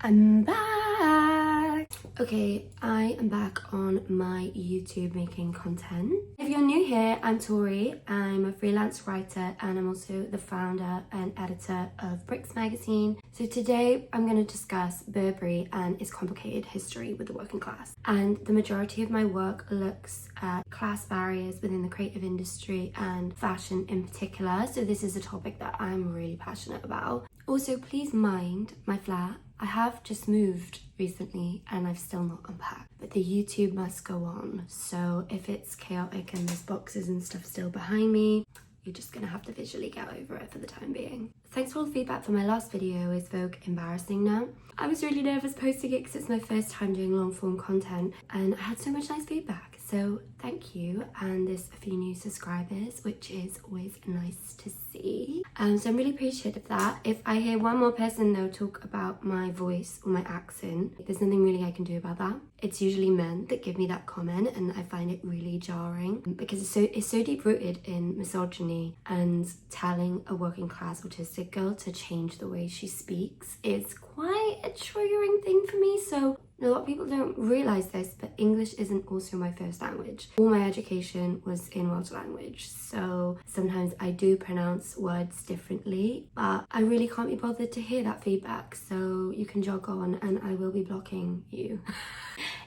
I'm back! Okay, I am back on my YouTube making content. If you're new here, I'm Tori. I'm a freelance writer and I'm also the founder and editor of Bricks magazine. So today I'm going to discuss Burberry and its complicated history with the working class. And the majority of my work looks at class barriers within the creative industry and fashion in particular. So this is a topic that I'm really passionate about. Also, please mind my flat. I have just moved recently and I've still not unpacked, but the YouTube must go on. So if it's chaotic and there's boxes and stuff still behind me, you're just gonna have to visually get over it for the time being. Thanks for all the feedback for my last video. Is Vogue embarrassing now? I was really nervous posting it because it's my first time doing long form content and I had so much nice feedback. So thank you, and there's a few new subscribers, which is always nice to see. So I'm really appreciative of that. If I hear one more person though talk about my voice or my accent, there's nothing really I can do about that. It's usually men that give me that comment and I find it really jarring because it's so deep rooted in misogyny, and telling a working class autistic girl to change the way she speaks is quite a triggering thing for me. So a lot of people don't realise this, but English isn't also my first language. All my education was in Welsh language, so sometimes I do pronounce words differently, but I really can't be bothered to hear that feedback, so you can jog on and I will be blocking you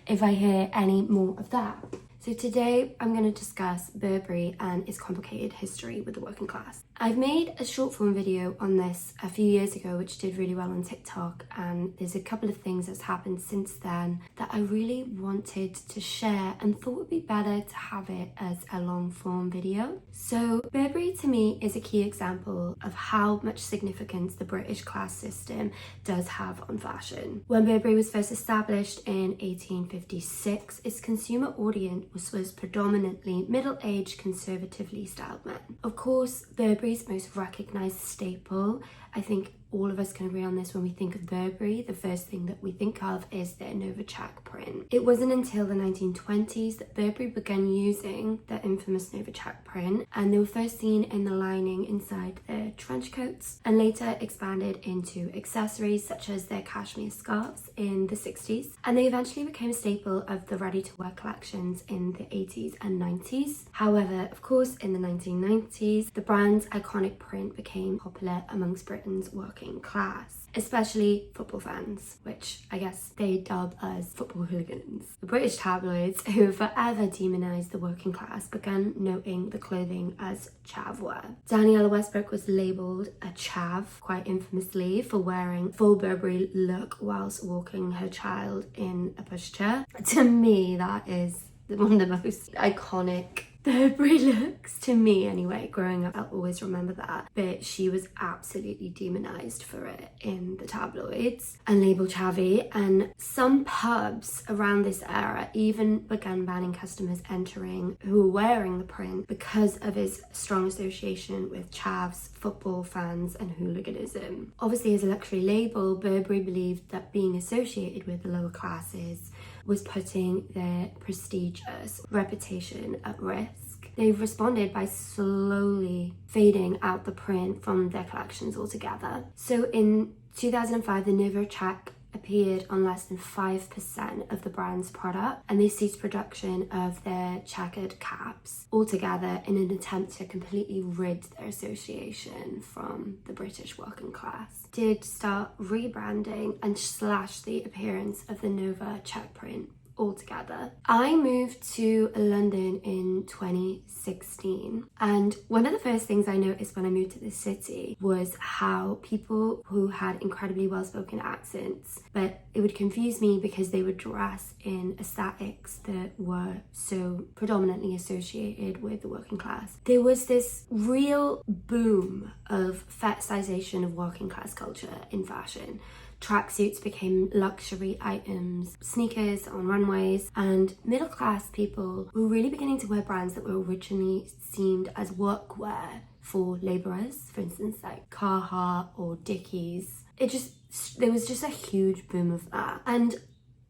if I hear any more of that. So today I'm going to discuss Burberry and its complicated history with the working class. I've made a short form video on this a few years ago which did really well on TikTok, and there's a couple of things that's happened since then that I really wanted to share and thought would be better to have it as a long form video. So Burberry to me is a key example of how much significance the British class system does have on fashion. When Burberry was first established in 1856, its consumer audience was predominantly middle-aged, conservatively styled men. Of course, Burberry's most recognised staple, I think all of us can agree on this, when we think of Burberry, the first thing that we think of is their Nova check print. It wasn't until the 1920s that Burberry began using the infamous Nova check print, and they were first seen in the lining inside their trench coats and later expanded into accessories such as their cashmere scarves in the 60s, and they eventually became a staple of the ready-to-wear collections in the 80s and 90s. However, of course, in the 1990s, the brand's iconic print became popular amongst Britain's working class, especially football fans, which I guess they dub as football hooligans. The British tabloids, who forever demonised the working class, began noting the clothing as chav wear. Daniela Westbrook was labelled a chav, quite infamously, for wearing full Burberry look whilst walking her child in a pushchair. To me, that is one of the most iconic Burberry looks, to me anyway. Growing up, I'll always remember that. But she was absolutely demonised for it in the tabloids and labelled chavvy, and some pubs around this era even began banning customers entering who were wearing the print because of his strong association with chavs, football fans and hooliganism. Obviously, as a luxury label, Burberry believed that being associated with the lower classes was putting their prestigious reputation at risk. They've responded by slowly fading out the print from their collections altogether. So in 2005, the Nova check appeared on less than 5% of the brand's product, and they ceased production of their checkered caps altogether in an attempt to completely rid their association from the British working class. Did start rebranding and slash the appearance of the Nova check print altogether. I moved to London in 2016, and one of the first things I noticed when I moved to the city was how people who had incredibly well-spoken accents, but it would confuse me because they would dress in aesthetics that were so predominantly associated with the working class. There was this real boom of fetishization of working class culture in fashion. Tracksuits became luxury items, sneakers on runways, and middle class people were really beginning to wear brands that were originally seen as workwear for labourers, for instance like Carhartt or Dickies. There was just a huge boom of that. And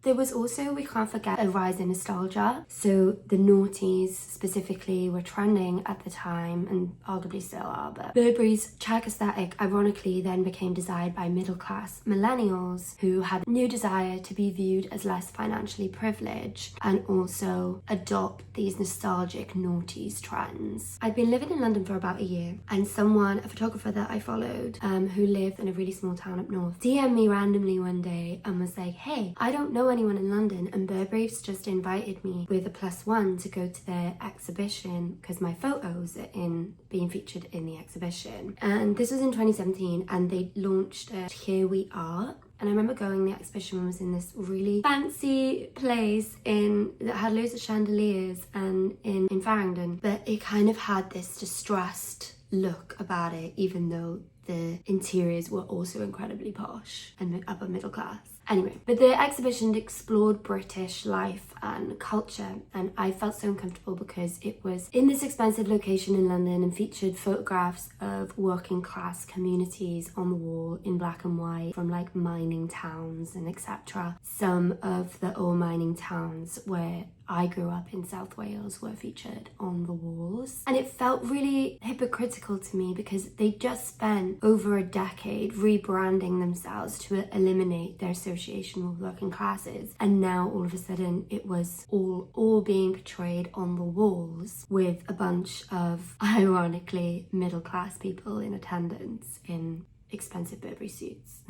There was also, we can't forget, a rise in nostalgia. So the noughties specifically were trending at the time, and arguably still are, but Burberry's check aesthetic ironically then became desired by middle-class millennials who had new desire to be viewed as less financially privileged and also adopt these nostalgic noughties trends. I'd been living in London for about a year, and a photographer that I followed, who lived in a really small town up north, DM'd me randomly one day and was like, hey, I don't know anyone in London, and Burberry's just invited me with a +1 to go to their exhibition because my photos are being featured in the exhibition. And this was in 2017, and they launched Here We Are. And I remember going, the exhibition was in this really fancy place that had loads of chandeliers and in Farringdon, but it kind of had this distressed look about it, even though the interiors were also incredibly posh and upper middle class. Anyway, but the exhibition explored British life and culture, and I felt so uncomfortable because it was in this expensive location in London and featured photographs of working class communities on the wall in black and white from like mining towns and etc. Some of the old mining towns where I grew up in South Wales were featured on the walls, and it felt really hypocritical to me because they just spent over a decade rebranding themselves to eliminate their association with working classes, and now all of a sudden it was all being portrayed on the walls with a bunch of ironically middle class people in attendance in expensive Burberry suits.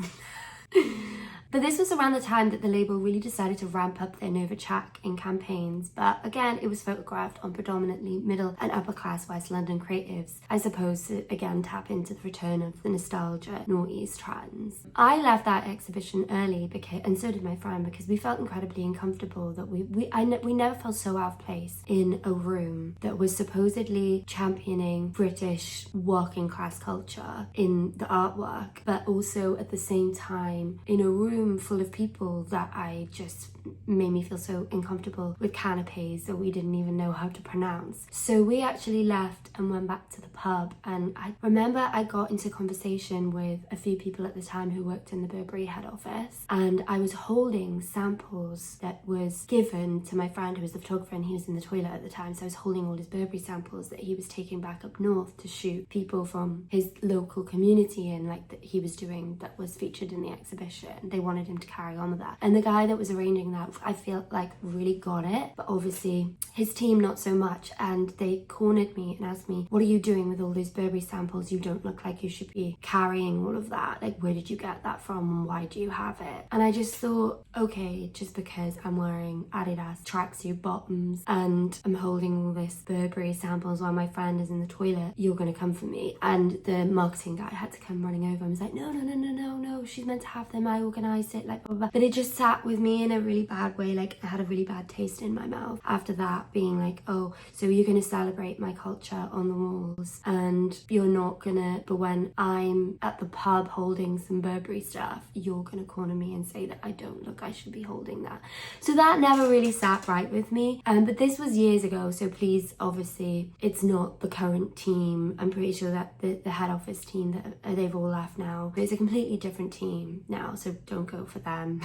But this was around the time that the label really decided to ramp up their Nova Check in campaigns, but again, it was photographed on predominantly middle and upper class West London creatives, as opposed to, again, tap into the return of the nostalgia noughties trends. I left that exhibition early, and so did my friend, because we felt incredibly uncomfortable that we never felt so out of place in a room that was supposedly championing British working class culture in the artwork, but also at the same time in a room full of people that I just made me feel so uncomfortable with canapes that we didn't even know how to pronounce. So we actually left and went back to the pub, and I remember I got into conversation with a few people at the time who worked in the Burberry head office, and I was holding samples that was given to my friend who was the photographer, and he was in the toilet at the time, so I was holding all his Burberry samples that he was taking back up north to shoot people from his local community and like that he was doing that was featured in the exhibition. They wanted him to carry on with that, and the guy that was arranging that, I feel like, really got it, but obviously his team not so much, and they cornered me and asked me, what are you doing with all those Burberry samples? You don't look like you should be carrying all of that. Like, where did you get that from and why do you have it? And I just thought, okay, just because I'm wearing Adidas tracksuit bottoms and I'm holding all this Burberry samples while my friend is in the toilet, you're gonna come for me. And the marketing guy had to come running over and was like, no, she's meant to have them, I organised it, like blah, blah, blah. But it just sat with me in a really bad way. Like, I had a really bad taste in my mouth after that, being like, oh, so you're gonna celebrate my culture on the walls and you're not gonna, but when I'm at the pub holding some Burberry stuff, you're gonna corner me and say that I don't look, I should be holding that. So that never really sat right with me. But this was years ago, so please, obviously it's not the current team. I'm pretty sure that the head office team, that they've all left now. It's a completely different team now, so don't go for them.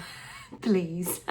Please.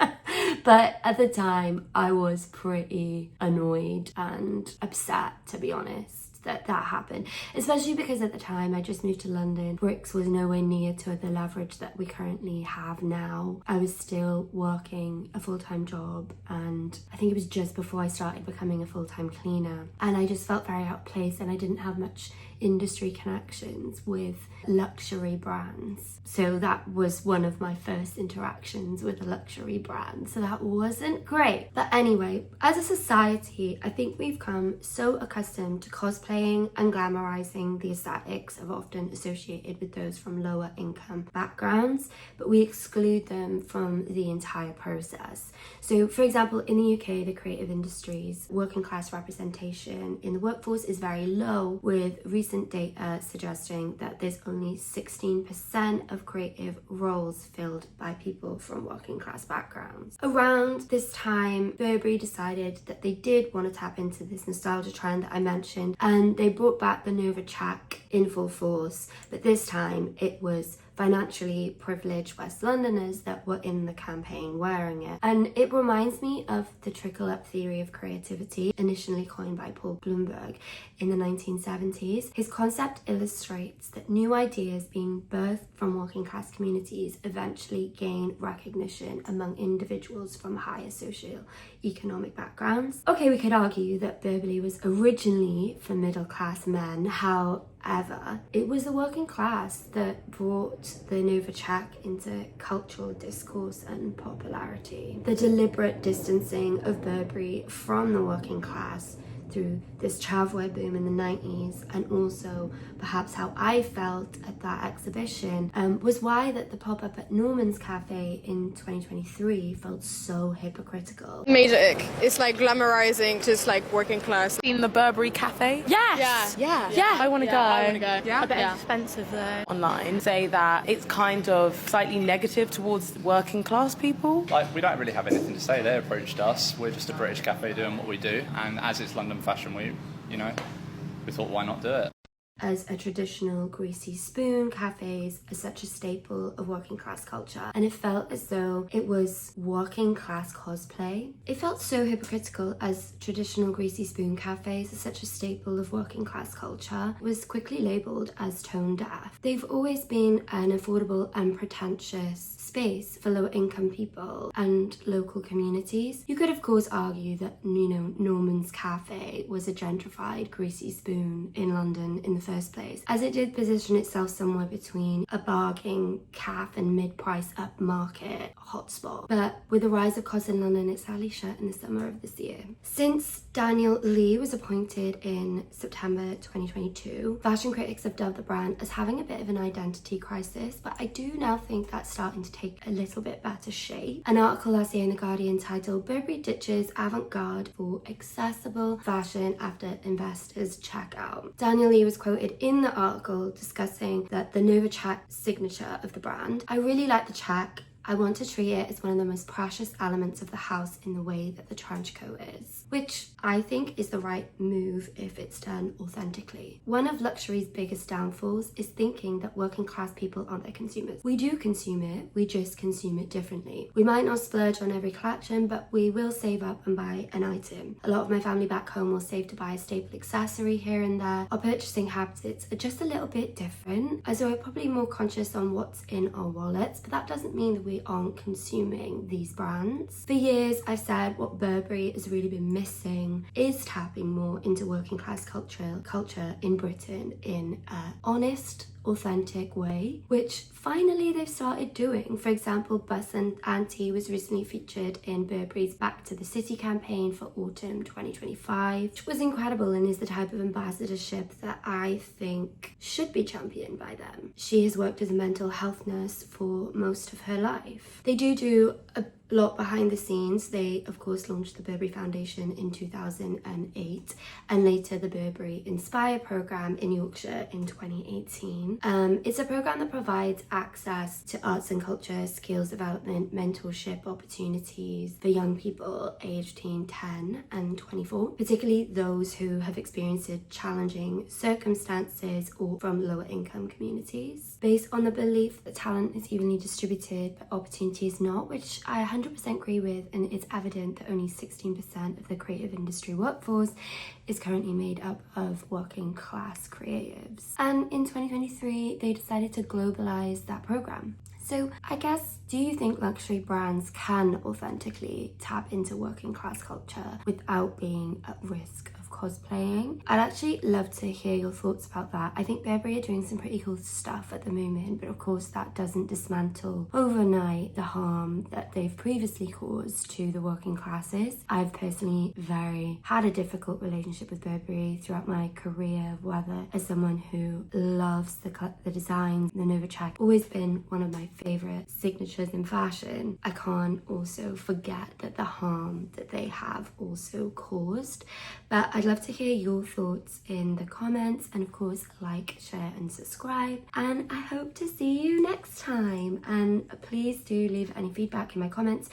But at the time I was pretty annoyed and upset, to be honest, that happened, especially because at the time I just moved to London. Bricks was nowhere near to the leverage that we currently have now. I was still working a full-time job, and I think it was just before I started becoming a full-time cleaner, and I just felt very out of place, and I didn't have much industry connections with luxury brands. So that was one of my first interactions with a luxury brand, so that wasn't great. But anyway, as a society, I think we've come so accustomed to cosplaying and glamorizing the aesthetics of often associated with those from lower income backgrounds, but we exclude them from the entire process. So for example, in the UK, the creative industries working class representation in the workforce is very low, with recent data suggesting that there's only 16% of creative roles filled by people from working class backgrounds. Around this time, Burberry decided that they did want to tap into this nostalgia trend that I mentioned, and they brought back the Nova Check in full force, but this time it was financially privileged West Londoners that were in the campaign wearing it. And it reminds me of the trickle-up theory of creativity, initially coined by Paul Bloomberg in the 1970s. His concept illustrates that new ideas being birthed from working class communities eventually gain recognition among individuals from higher socio-economic backgrounds. Okay, we could argue that Burberry was originally for middle class men. However, it was the working class that brought the Nova check into cultural discourse and popularity. The deliberate distancing of Burberry from the working class through this travelwear boom in the 90s, and also perhaps how I felt at that exhibition, was why that the pop-up at Norman's Cafe in 2023 felt so hypocritical. Major ick. It's like glamorizing just like working class. In the Burberry Cafe? Yes. Yeah. I want to go. I want to go. Yeah. I bet it's expensive though. Online say that it's kind of slightly negative towards working class people. Like, we don't really have anything to say. They approached us. We're just a British cafe doing what we do, and as it's London Fashion Week, we thought, why not do it? As a traditional greasy spoon, cafes are such a staple of working class culture, and it felt as though it was working class cosplay. It felt so hypocritical, as traditional greasy spoon cafes are such a staple of working class culture was quickly labelled as tone deaf. They've always been an affordable and pretentious space for lower income people and local communities. You could of course argue that, Norman's Cafe was a gentrified greasy spoon in London in the first place, as it did position itself somewhere between a bargain calf and mid-price upmarket hotspot. But with the rise of costs in London, it sadly shut in the summer of this year. Since Daniel Lee was appointed in September 2022, fashion critics have dubbed the brand as having a bit of an identity crisis, but I do now think that's starting to take a little bit better shape. An article last year in The Guardian titled "Burberry Ditches Avant-Garde for Accessible Fashion After Investors Check Out." Daniel Lee was quoted in the article discussing that the Nova check signature of the brand. "I really like the check. I want to treat it as one of the most precious elements of the house in the way that the trench coat is," which I think is the right move if it's done authentically. One of luxury's biggest downfalls is thinking that working class people aren't their consumers. We do consume it, we just consume it differently. We might not splurge on every collection, but we will save up and buy an item. A lot of my family back home will save to buy a staple accessory here and there. Our purchasing habits are just a little bit different, as we're probably more conscious on what's in our wallets, but that doesn't mean that we aren't consuming these brands. For years, I've said what Burberry has really been missing is tapping more into working class culture in Britain in an honest, authentic way, which finally they've started doing. For example, Bus and Auntie was recently featured in Burberry's Back to the City campaign for autumn 2025, which was incredible and is the type of ambassadorship that I think should be championed by them. She has worked as a mental health nurse for most of her life. They do a lot behind the scenes. They of course launched the Burberry Foundation in 2008 and later the Burberry Inspire program in Yorkshire in 2018. It's a program that provides access to arts and culture, skills development, mentorship opportunities for young people aged between 10 and 24, particularly those who have experienced challenging circumstances or from lower income communities. Based on the belief that talent is evenly distributed but opportunity is not, which I 100% agree with, and it's evident that only 16% of the creative industry workforce is currently made up of working class creatives. And in 2023, they decided to globalize that program. So I guess, do you think luxury brands can authentically tap into working class culture without being at risk of cosplaying? I'd actually love to hear your thoughts about that. I think Burberry are doing some pretty cool stuff at the moment, but of course that doesn't dismantle overnight the harm that they've previously caused to the working classes. I've personally had a difficult relationship with Burberry throughout my career, whether as someone who loves the designs, the Nova check, always been one of my favorite signatures in fashion. I can't also forget that the harm that they have also caused. But I'd love to hear your thoughts in the comments, and of course like, share and subscribe, and I hope to see you next time. And please do leave any feedback in my comments.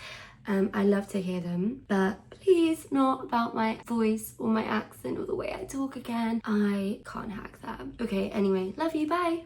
I love to hear them, but please not about my voice or my accent or the way I talk again. I can't hack that. Okay, anyway, love you, bye.